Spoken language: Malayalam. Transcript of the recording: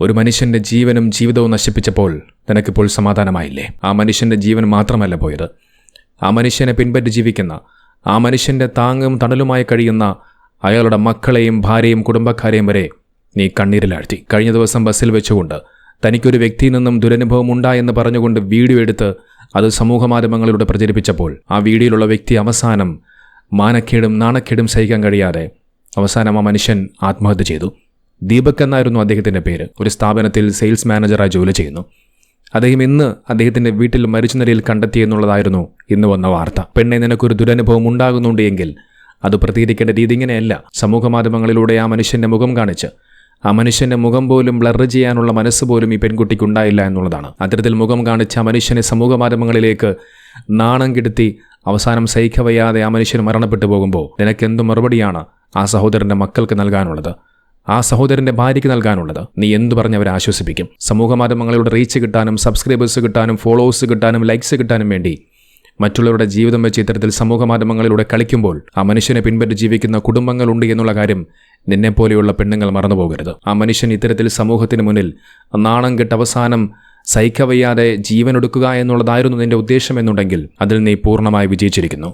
ഒരു മനുഷ്യന്റെ ജീവനും ജീവിതവും നശിപ്പിച്ചപ്പോൾ നിനക്കിപ്പോൾ സമാധാനമായില്ലേ? ആ മനുഷ്യന്റെ ജീവൻ മാത്രമല്ല പോയത്, ആ മനുഷ്യനെ പിൻപറ്റി ജീവിക്കുന്ന, ആ മനുഷ്യന്റെ താങ്ങും തണലുമായി കഴിയുന്ന അയാളുടെ മക്കളെയും ഭാര്യയും കുടുംബക്കാരെയും വരെ നീ കണ്ണീരിലാഴ്ത്തി. കഴിഞ്ഞ ദിവസം ബസ്സിൽ വെച്ചുകൊണ്ട് തനിക്കൊരു വ്യക്തിയിൽ നിന്നും ദുരനുഭവം ഉണ്ടായെന്ന് പറഞ്ഞുകൊണ്ട് വീഡിയോ എടുത്ത് അത് സമൂഹമാധ്യമങ്ങളിലൂടെ പ്രചരിപ്പിച്ചപ്പോൾ ആ വീഡിയോയിലുള്ള വ്യക്തി അവസാനം മാനക്കേടും നാണക്കേടും സഹിക്കാൻ കഴിയാതെ അവസാനം ആ മനുഷ്യൻ ആത്മഹത്യ ചെയ്തു. ദീപക് എന്നായിരുന്നു അദ്ദേഹത്തിൻ്റെ പേര്. ഒരു സ്ഥാപനത്തിൽ സെയിൽസ് മാനേജറായി ജോലി ചെയ്യുന്നു. അദ്ദേഹം ഇന്ന് അദ്ദേഹത്തിൻ്റെ വീട്ടിൽ മരിച്ച നിലയിൽ കണ്ടെത്തിയെന്നുള്ളതായിരുന്നു ഇന്ന് വന്ന വാർത്ത. പെണ്ണെ, നിനക്കൊരു ദുരനുഭവം ഉണ്ടാകുന്നുണ്ട് എങ്കിൽ അത് പ്രതികരിക്കേണ്ട രീതി ഇങ്ങനെയല്ല. സമൂഹമാധ്യമങ്ങളിലൂടെ ആ മനുഷ്യൻ്റെ മുഖം കാണിച്ച് ആ മനുഷ്യൻ്റെ മുഖം പോലും ബ്ലർ ചെയ്യാനുള്ള മനസ്സ് പോലും ഈ പെൺകുട്ടിക്കുണ്ടായില്ല എന്നുള്ളതാണ്. അത്തരത്തിൽ മുഖം കാണിച്ച ആ മനുഷ്യനെ സമൂഹമാധ്യമങ്ങളിലേക്ക് നാണം കെടുത്തി അവസാനം സഹിക്കവയ്യാതെ ആ മനുഷ്യൻ മരണപ്പെട്ടു പോകുമ്പോൾ നിനക്കെന്തു മറുപടിയാണ് ആ സഹോദരൻ്റെ മക്കൾക്ക് നൽകാനുള്ളത്, ആ സഹോദരൻ്റെ ഭാര്യയ്ക്ക് നൽകാനുള്ളത്? നീ എന്തു പറഞ്ഞ് അവരെ ആശ്വസിപ്പിക്കും? സമൂഹമാധ്യമങ്ങളിലൂടെ റീച്ച് കിട്ടാനും സബ്സ്ക്രൈബേഴ്സ് കിട്ടാനും ഫോളോവേഴ്സ് കിട്ടാനും ലൈക്സ് കിട്ടാനും വേണ്ടി മറ്റുള്ളവരുടെ ജീവിതം വെച്ച് ഇത്തരത്തിൽ സമൂഹമാധ്യമങ്ങളിലൂടെ കളിക്കുമ്പോൾ ആ മനുഷ്യനെ പിൻപറ്റി ജീവിക്കുന്ന കുടുംബങ്ങളുണ്ട് എന്നുള്ള കാര്യം നിന്നെപ്പോലെയുള്ള പെണ്ണുങ്ങൾ മറന്നുപോകരുത്. ആ മനുഷ്യൻ ഇത്തരത്തിൽ സമൂഹത്തിന് മുന്നിൽ നാണം കെട്ട് അവസാനം സഹിക്കവയ്യാതെ ജീവനൊടുക്കുക എന്നുള്ളതായിരുന്നു നിന്റെ ഉദ്ദേശം എന്നുണ്ടെങ്കിൽ അതിൽ നീ പൂർണ്ണമായി വിജയിച്ചിരിക്കുന്നു.